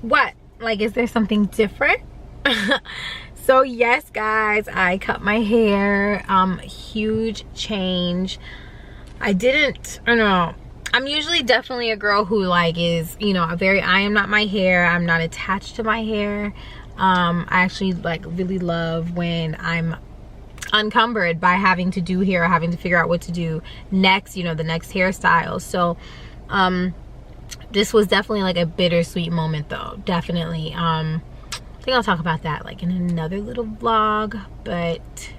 What? Like, is there something different? So yes, guys, I cut my hair. Huge change. I don't know. I'm usually definitely a girl who like is, you know, I am not my hair. I'm not attached to my hair. I actually like really love when I'm unencumbered by having to do hair or having to figure out what to do next, you know, the next hairstyle. So this was definitely like a bittersweet moment though, definitely. I think I'll talk about that like in another little vlog, but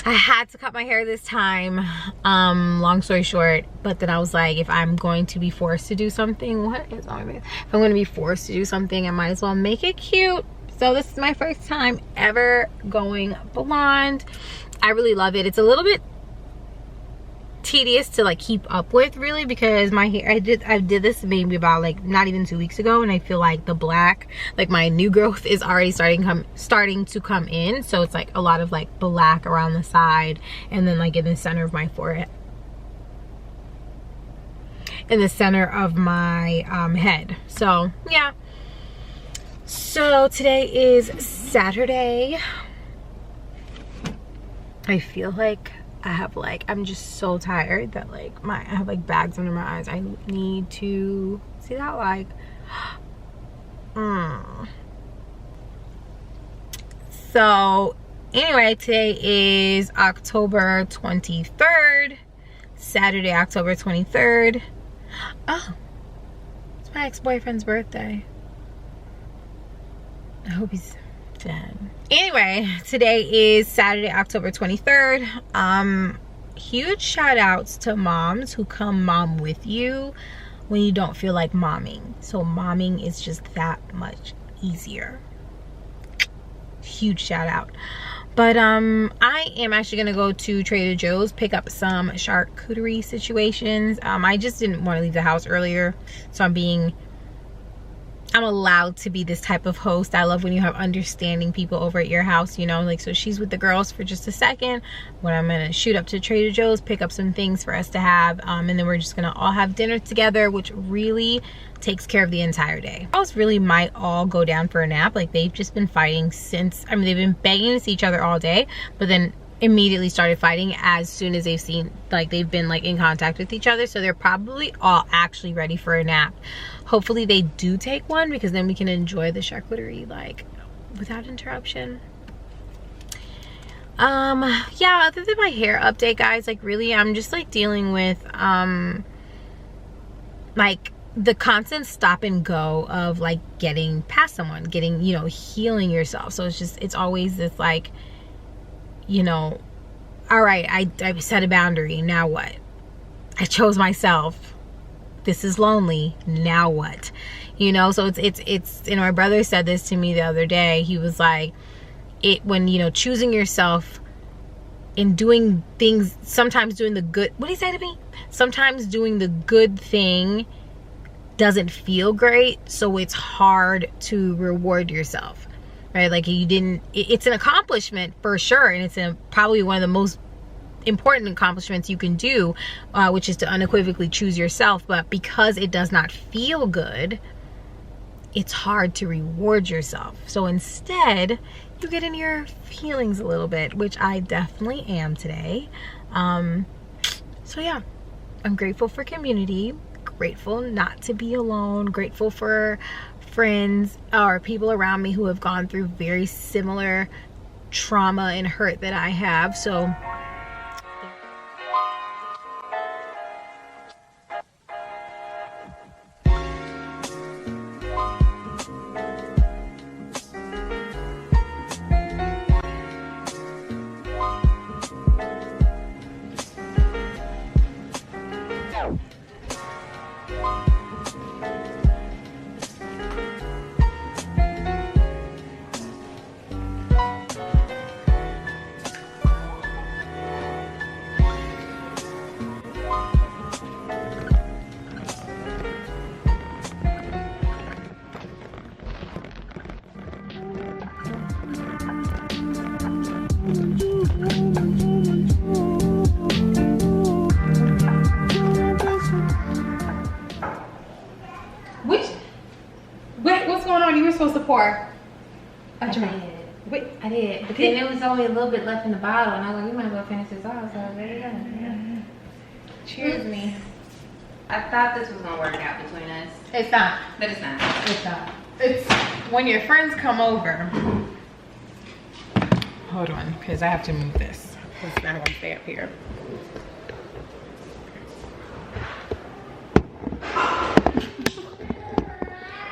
I had to cut my hair this time, long story short. But then I was like, if I'm going to be forced to do something, what is on my face? If I'm going to be forced to do something, I might as well make it cute. So this is my first time ever going blonde. I really love it. It's a little bit tedious to like keep up with, really, because my hair, I did this maybe about like not even 2 weeks ago, and I feel like the black, like my new growth is already starting to come in. So it's like a lot of like black around the side, and then like in the center of my forehead, in the center of my head. So yeah. So today is Saturday. I feel like I'm just so tired that like I have like bags under my eyes. I need to see that like So anyway, today is October 23rd, Saturday, October 23rd. Oh, it's my ex-boyfriend's birthday. I hope he's dead. Anyway, today is Saturday, October 23rd. Huge shout outs to moms who come mom with you when you don't feel like momming. So momming is just that much easier. Huge shout out. But I am actually gonna go to Trader Joe's, pick up some charcuterie situations. I just didn't want to leave the house earlier, so I'm allowed to be this type of host. I love when you have understanding people over at your house, you know, like, so she's with the girls for just a second when I'm gonna shoot up to Trader Joe's, pick up some things for us to have, and then we're just gonna all have dinner together, which really takes care of the entire day. Girls really might all go down for a nap. Like, they've just been fighting since, I mean, they've been begging to see each other all day, but then immediately started fighting as soon as they've been like in contact with each other. So they're probably all actually ready for a nap. Hopefully they do take one, because then we can enjoy the charcuterie like without interruption. Yeah, other than my hair update, guys, like really I'm just like dealing with like the constant stop and go of like getting past someone, getting, you know, healing yourself. So it's always this like, you know, all right, I set a boundary, now what? I chose myself, this is lonely, now what? You know, so it's you know, my brother said this to me the other day. He was like, when, you know, choosing yourself in doing things, sometimes doing the good, what did he say to me? Sometimes doing the good thing doesn't feel great, so it's hard to reward yourself. Right? Like, it's an accomplishment for sure, and it's probably one of the most important accomplishments you can do, which is to unequivocally choose yourself. But because it does not feel good, it's hard to reward yourself. So instead, you get in your feelings a little bit, which I definitely am today. So yeah, I'm grateful for community, grateful not to be alone, grateful for friends or people around me who have gone through very similar trauma and hurt that I have. So what's going on? You were supposed to pour a drink. Wait, I did. But then there was only a little bit left in the bottle, and I was like, we might as well finish this off. So there you go. Yeah. Cheers me. I thought this was gonna work out between us. It's not. But it's not. It's not. It's when your friends come over. Hold on, because I have to move this. It's not gonna stay up here.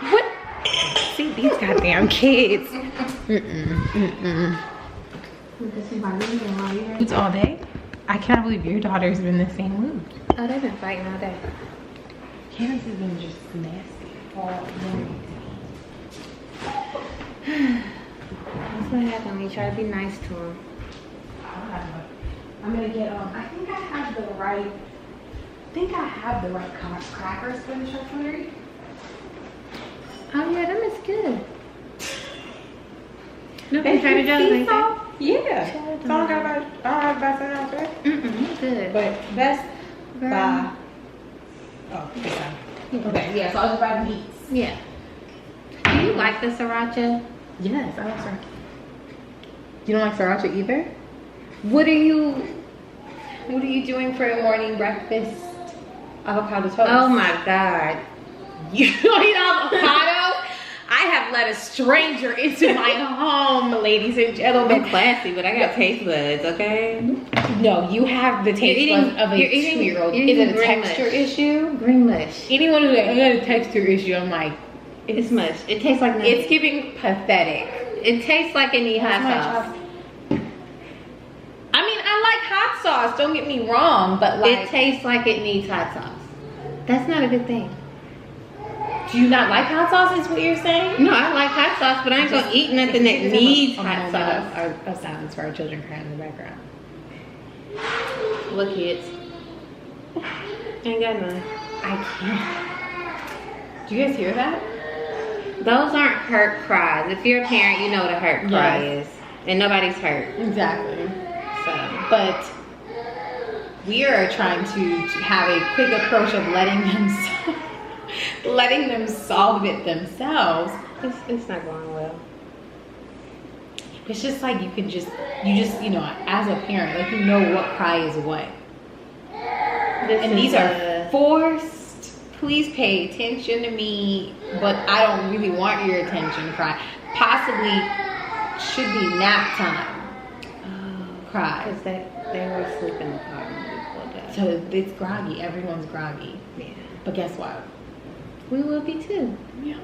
What? See these goddamn kids. It's all day. I cannot believe your daughter's been in the same mood. Oh, they've been fighting all day. Candace has been just nasty all day. That's what happened when you try to be nice to them. I'm gonna get I think I have the right crackers for the charcuterie. Oh yeah, them is good. Nothing Trader Joe's like that. Yeah. So I don't have to buy something else, right? Good. But that's by this time. Okay, yeah, so I'll just buy the meats. Yeah. Do you like the sriracha? Yes, I like sriracha. You don't like sriracha either? What are you doing for a morning breakfast? Avocado toast. Oh my God. You don't eat avocados? I have let a stranger into my home, ladies and gentlemen. I'm classy, but I got taste buds, okay? No, you have the taste buds of a 2-year-old. Is it a texture issue? Green mush. Anyone who has a texture issue, I'm like, it's mush. It tastes like nothing. It's giving pathetic. It tastes like it needs hot sauce. I mean, I like hot sauce, don't get me wrong, but like... It tastes like it needs hot sauce. That's not a good thing. Do you not like hot sauce is what you're saying? No, I like hot sauce, but I ain't gonna eat nothing that needs hot sauce. Of silence for our children crying in the background. What kids? Ain't got none. I can't. Do you guys hear that? Those aren't hurt cries. If you're a parent, you know what a hurt cry is. And nobody's hurt. Exactly. So, but we are trying to have a quick approach of letting them solve it themselves. It's not going well. It's just like you just as a parent, like you know what cry is what. These are forced. Please pay attention to me, but I don't really want your attention cry. Possibly should be nap time. Cry. Because they were asleep in the car when we pulled up. So it's groggy. Everyone's groggy. Yeah. But guess what? We will be too. Yeah.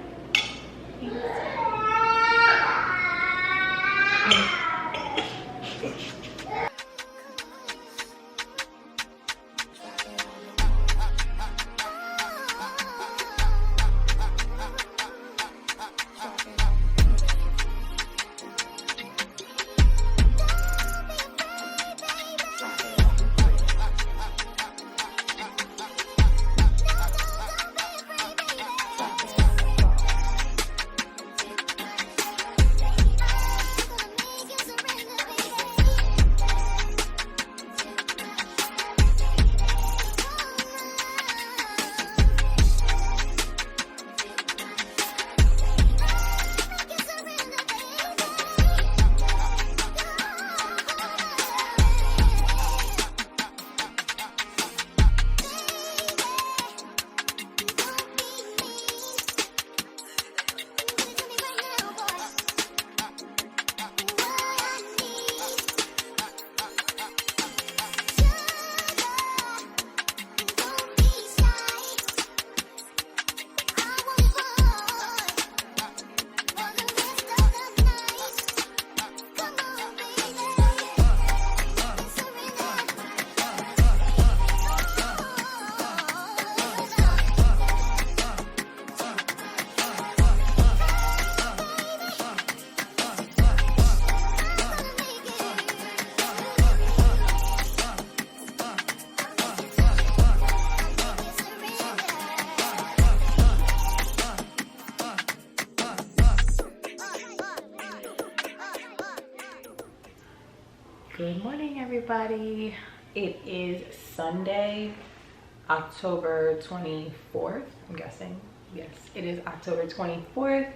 everybody. It is Sunday, October 24th, I'm guessing. Yes, it is October 24th.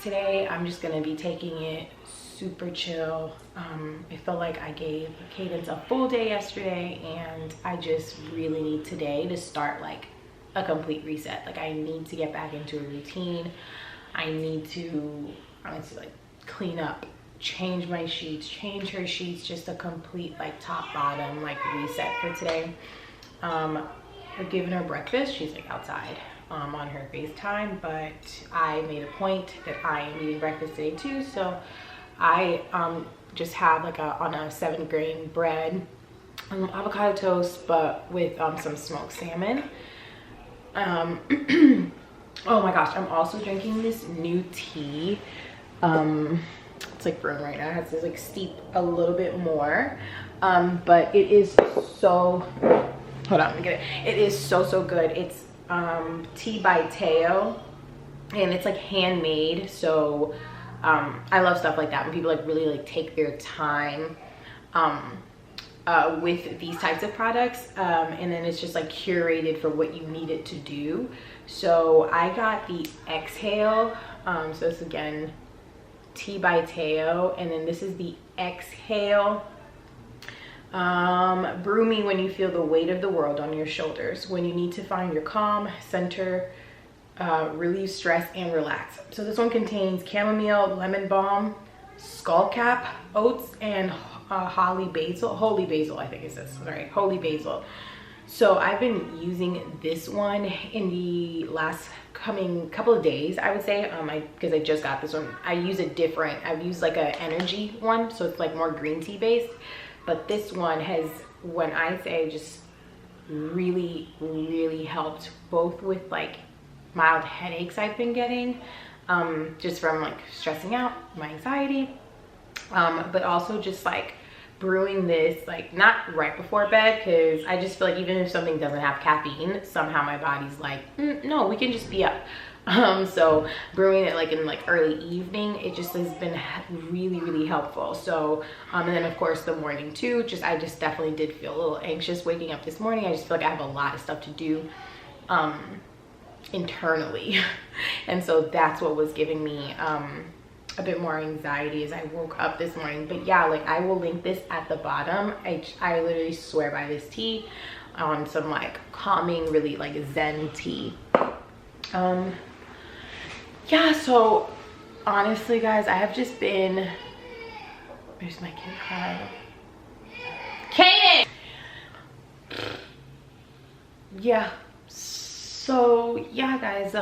Today I'm just gonna be taking it super chill. I felt like I gave Cadence a full day yesterday, and I just really need today to start like a complete reset. Like I need to get back into a routine. I need to like clean up, change my sheets, change her sheets, just a complete like top bottom like reset for today. I've given her breakfast. She's like outside on her FaceTime, but I made a point that I am eating breakfast today too. So I just have like on a 7-grain bread, avocado toast, but with some smoked salmon. Oh my gosh, I'm also drinking this new tea. It's like brewing right now. It has to like steep a little bit more, but it is so, hold on, let me get it. It is so good. It's tea by Teo, and it's like handmade. So I love stuff like that when people like really like take their time with these types of products, and then it's just like curated for what you need it to do. So I got the Exhale, so this again, tea by Teo, and then this is the Exhale. Brew me when you feel the weight of the world on your shoulders, when you need to find your calm, center, relieve stress, and relax. So this one contains chamomile, lemon balm, skullcap, oats, and holy basil, I think it says, sorry, holy basil. So I've been using this one in the last coming couple of days, I would say, because I just got this one. I use a different, I've used like a energy one, so it's like more green tea based, but this one has, when I say, just really helped, both with like mild headaches I've been getting, just from like stressing out, my anxiety, but also just like brewing this like not right before bed, because I just feel like even if something doesn't have caffeine, somehow my body's like, no, we can just be up. So brewing it like in like early evening, it just has been really helpful. So and then of course the morning too, I just definitely did feel a little anxious waking up this morning. I just feel like I have a lot of stuff to do internally, and so that's what was giving me a bit more anxiety as I woke up this morning. But yeah, like I will link this at the bottom. I literally swear by this tea, on some like calming, really like zen tea. Yeah, so honestly guys, I have just been, where's my kid crying? Kaden! Yeah, so yeah guys,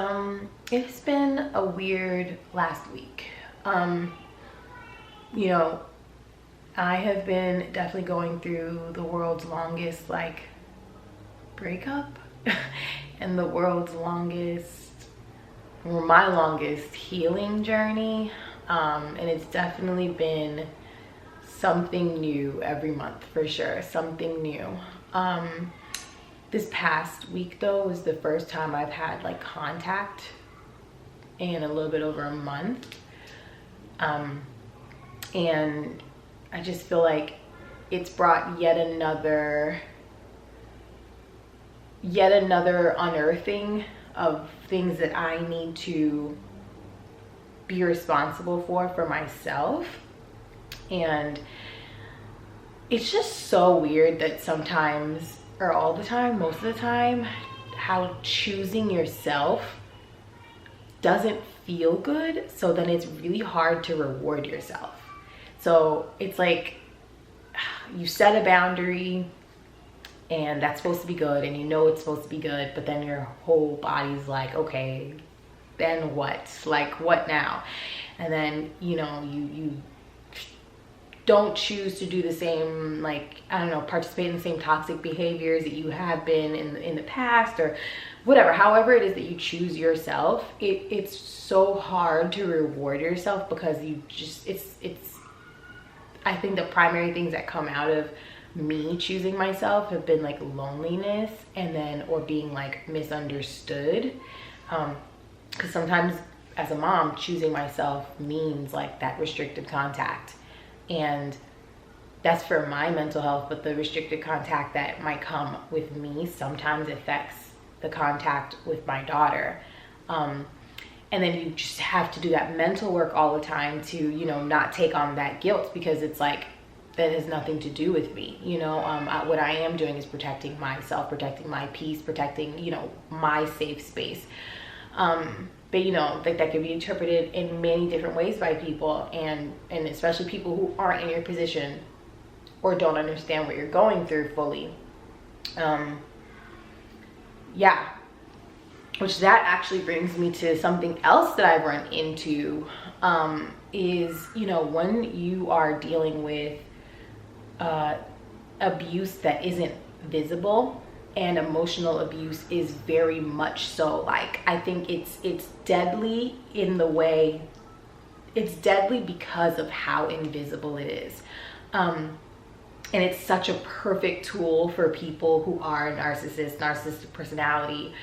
it's been a weird last week. You know, I have been definitely going through the world's longest like breakup and the world's longest, or my longest healing journey, and it's definitely been something new every month for sure, something new. This past week though was the first time I've had like contact in a little bit over a month. And I just feel like it's brought yet another unearthing of things that I need to be responsible for myself. And it's just so weird that sometimes, or all the time, most of the time, how choosing yourself doesn't feel good, so then it's really hard to reward yourself. So it's like you set a boundary and that's supposed to be good, and you know it's supposed to be good, but then your whole body's like, okay, then what? Like, what now? And then, you know, you don't choose to do the same, like, I don't know, participate in the same toxic behaviors that you have been in the past, or whatever, however it is that you choose yourself. It's so hard to reward yourself, because you just, it's I think the primary things that come out of me choosing myself have been like loneliness, and then, or being like misunderstood, because sometimes as a mom, choosing myself means like that restricted contact, and that's for my mental health, but the restricted contact that might come with me sometimes affects the contact with my daughter. And then you just have to do that mental work all the time to, you know, not take on that guilt, because it's like, that has nothing to do with me. You know, what I am doing is protecting myself, protecting my peace, protecting, you know, my safe space. But, you know, like that could be interpreted in many different ways by people, and especially people who aren't in your position or don't understand what you're going through fully. Yeah. Which that actually brings me to something else that I've run into, is, you know, when you are dealing with abuse that isn't visible, and emotional abuse is very much so. Like, I think it's deadly in the way, it's deadly because of how invisible it is. And it's such a perfect tool for people who are narcissistic personality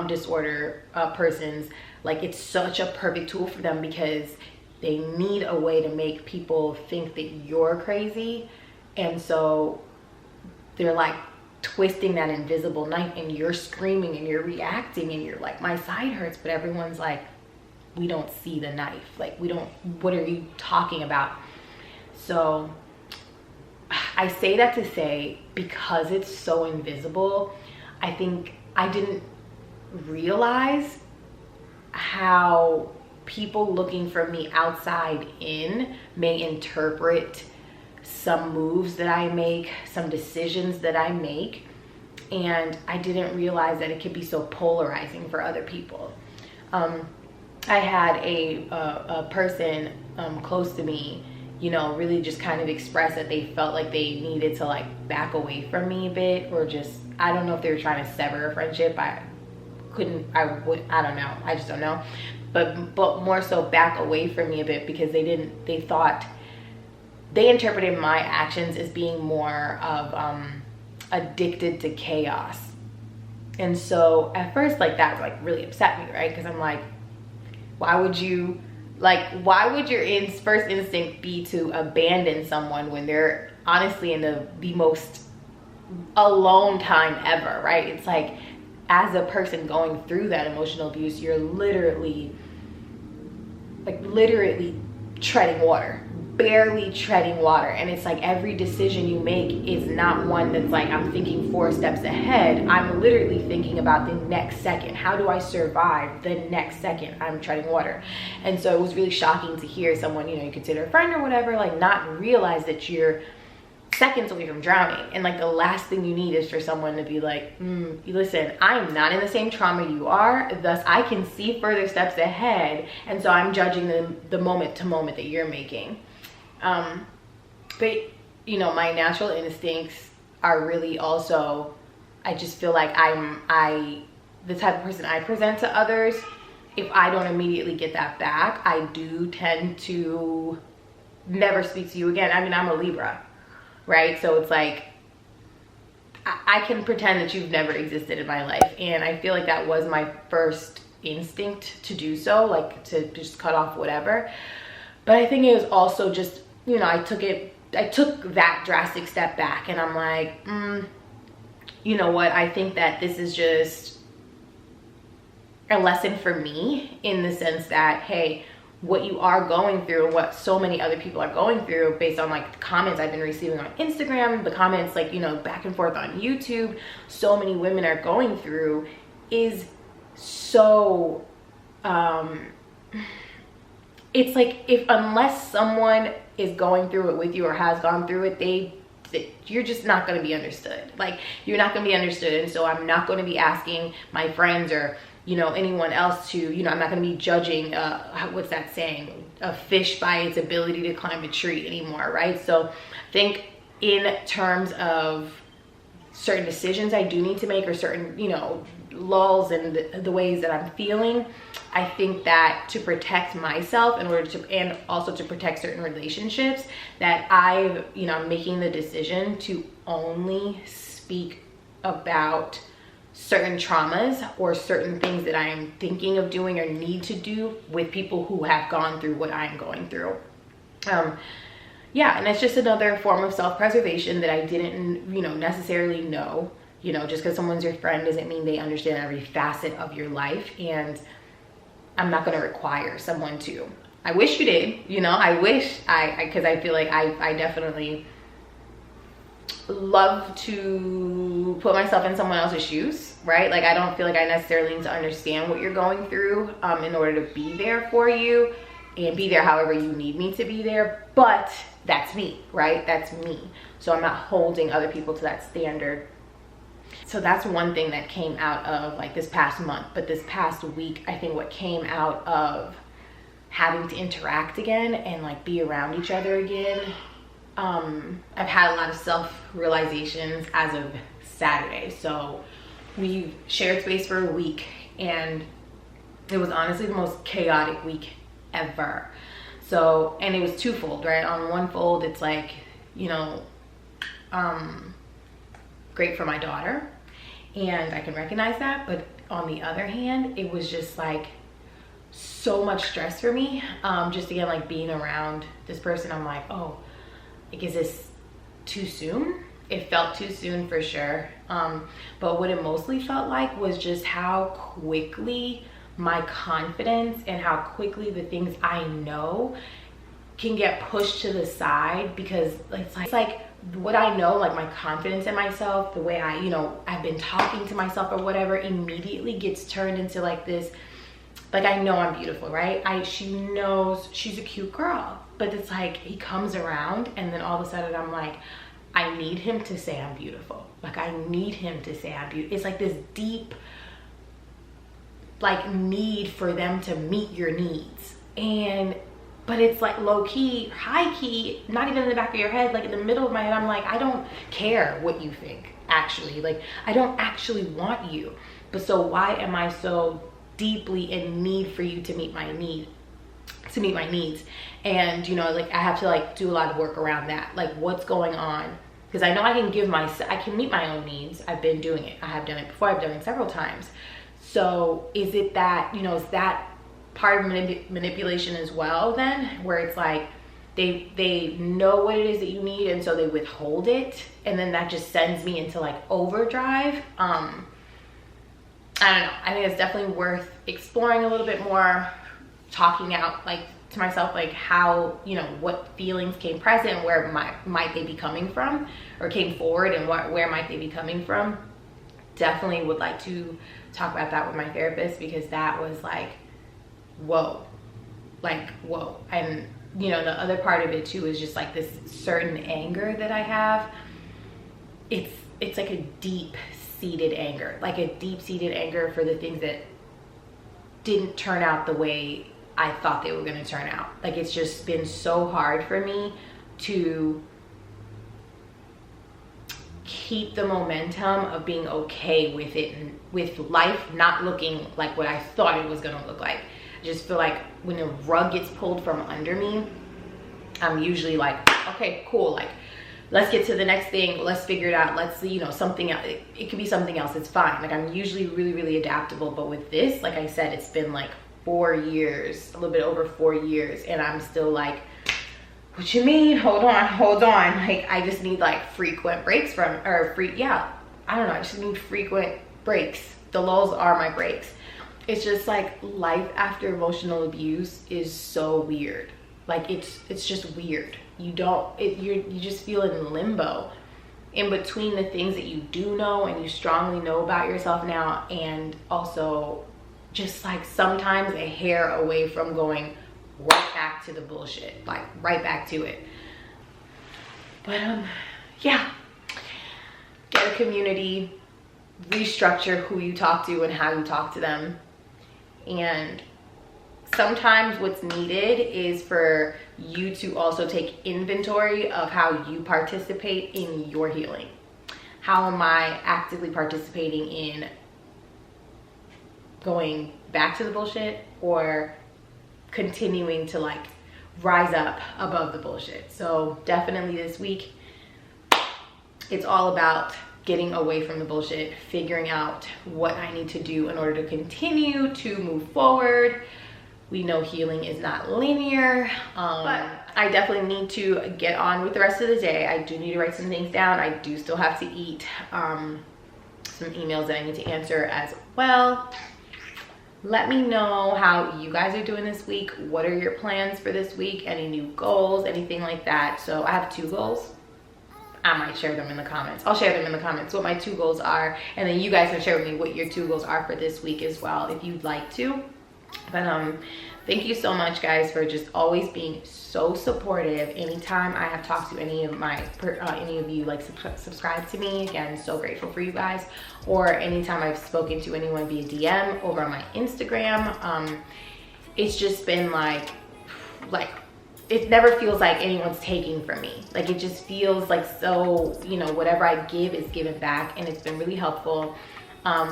disorder persons. Like, it's such a perfect tool for them, because they need a way to make people think that you're crazy. And so they're like twisting that invisible knife, and you're screaming and you're reacting and you're like, my side hurts, but everyone's like, we don't see the knife. Like, we don't, what are you talking about? So I say that to say, because it's so invisible, I think I didn't realize how people looking from the outside in may interpret some moves that I make, some decisions that I make, and I didn't realize that it could be so polarizing for other people. I had a person close to me, you know, really just kind of express that they felt like they needed to like back away from me a bit, or just, I don't know if they were trying to sever a friendship. I don't know. I just don't know. But more so back away from me a bit, because they thought, they interpreted my actions as being more of addicted to chaos. And so at first, like, that like really upset me, right? Because I'm like, why would your first instinct be to abandon someone when they're honestly in the most alone time ever, right? It's like, as a person going through that emotional abuse, you're literally treading water, barely treading water. And it's like, every decision you make is not one that's like, I'm thinking 4 steps ahead. I'm literally thinking about the next second. How do I survive the next second I'm treading water? And so it was really shocking to hear someone, you know, you consider a friend or whatever, like, not realize that you're seconds away from drowning. And like, the last thing you need is for someone to be like, listen, I'm not in the same trauma you are, thus I can see further steps ahead, and so I'm judging the moment to moment that you're making. But you know, my natural instincts are really also, I just feel like the type of person I present to others, if I don't immediately get that back, I do tend to never speak to you again. I mean, I'm a Libra, right? So it's like, I can pretend that you've never existed in my life. And I feel like that was my first instinct to do so, like to just cut off whatever. But I think it was also just, you know, I took that drastic step back, and I'm like, you know what? I think that this is just a lesson for me, in the sense that, hey, what you are going through, and what so many other people are going through, based on like the comments I've been receiving on Instagram, the comments, like, you know, back and forth on YouTube, so many women are going through, is so, it's like, unless someone is going through it with you, or has gone through it, you're just not going to be understood. Like, you're not going to be understood. And so I'm not going to be asking my friends, or, you know, anyone else to, you know, I'm not going to be judging, what's that saying? A fish by its ability to climb a tree anymore, right? So I think in terms of certain decisions I do need to make, or certain, you know, lulls in the ways that I'm feeling, I think that to protect myself, in order to, and also to protect certain relationships, that I'm making the decision to only speak about certain traumas or certain things that I am thinking of doing or need to do with people who have gone through what I'm going through. yeah, and it's just another form of self-preservation that I didn't, you know, necessarily know. You know, just because someone's your friend doesn't mean they understand every facet of your life, and I'm not going to require someone to. I wish you did, you know, I wish because I feel like I definitely love to put myself in someone else's shoes, right? Like, I don't feel like I necessarily need to understand what you're going through in order to be there for you and be there however you need me to be there. But that's me, right? That's me. So I'm not holding other people to that standard. So that's one thing that came out of like this past month. But this past week, I think what came out of having to interact again and like be around each other again, I've had a lot of self-realizations as of Saturday. So we shared space for a week, and it was honestly the most chaotic week ever. So, and it was twofold, right? On one fold, it's like, you know, great for my daughter, and I can recognize that. But on the other hand, it was just like so much stress for me. Just again, like being around this person, I'm like, oh, like, is this too soon? It felt too soon for sure. But what it mostly felt like was just how quickly my confidence and how quickly the things I know can get pushed to the side, because it's like what I know, like my confidence in myself, the way I, you know, I've been talking to myself or whatever, immediately gets turned into like this, like, I know I'm beautiful, right? She knows she's a cute girl, but it's like he comes around and then all of a sudden I'm like, I need him to say I'm beautiful. Like, I need him to say I'm beautiful. It's like this deep, like, need for them to meet your needs. But it's like low key, high key, not even in the back of your head, like in the middle of my head, I'm like, I don't care what you think, actually. Like, I don't actually want you. But so why am I so deeply in need for you to meet my needs? And, you know, like, I have to like do a lot of work around that. Like, what's going on? Because I know I can meet my own needs. I've been doing it. I have done it before. I've done it several times. So is it that, you know, is that part of manipulation as well then, where it's like they know what it is that you need, and so they withhold it, and then that just sends me into like overdrive? I don't know. I think it's definitely worth exploring a little bit more, talking out like to myself, like how, you know, what feelings came present, where might they be coming from, or came forward, and where might they be coming from. Definitely would like to talk about that with my therapist, because that was like, whoa. And, you know, the other part of it too is just like this certain anger that I have. It's like a deep-seated anger, like a deep-seated anger for the things that didn't turn out the way I thought they were going to turn out. Like, it's just been so hard for me to keep the momentum of being okay with it, and with life not looking like what I thought it was going to look like. I just feel like when a rug gets pulled from under me, I'm usually like, okay, cool, like, let's get to the next thing, let's figure it out, let's, you know, something else. It could be something else, it's fine. Like, I'm usually really, really adaptable. But with this, like I said, it's been like 4 years, a little bit over 4 years, and I'm still like, what you mean? Hold on. Like, I just need like frequent breaks I don't know, I just need frequent breaks. The lulls are my breaks. It's just like life after emotional abuse is so weird. Like, it's just weird. You just feel in limbo in between the things that you do know and you strongly know about yourself now, and also just like sometimes a hair away from going right back to the bullshit, like right back to it. But yeah, get a community, restructure who you talk to and how you talk to them. And sometimes what's needed is for you to also take inventory of how you participate in your healing. How am I actively participating in going back to the bullshit, or continuing to like rise up above the bullshit? So definitely this week, it's all about getting away from the bullshit, figuring out what I need to do in order to continue to move forward. We know healing is not linear, but I definitely need to get on with the rest of the day. I do need to write some things down. I do still have to eat, some emails that I need to answer as well. Let me know how you guys are doing this week. What are your plans for this week? Any new goals, anything like that? So I have 2 goals. I might share them in the comments. I'll share them in the comments what my 2 goals are, and then you guys can share with me what your 2 goals are for this week as well if you'd like to. But thank you so much, guys, for just always being so supportive. Anytime I have talked to any of you, like subscribe to me, again, so grateful for you guys. Or anytime I've spoken to anyone via DM over on my Instagram, it's just been like it never feels like anyone's taking from me. Like, it just feels like, so, you know, whatever I give is given back, and it's been really helpful,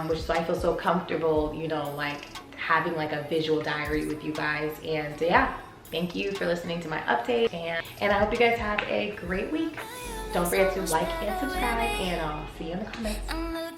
which is why I feel so comfortable, you know, like having like a visual diary with you guys. And yeah, thank you for listening to my update, and I hope you guys have a great week. Don't forget to like and subscribe, and I'll see you in the comments.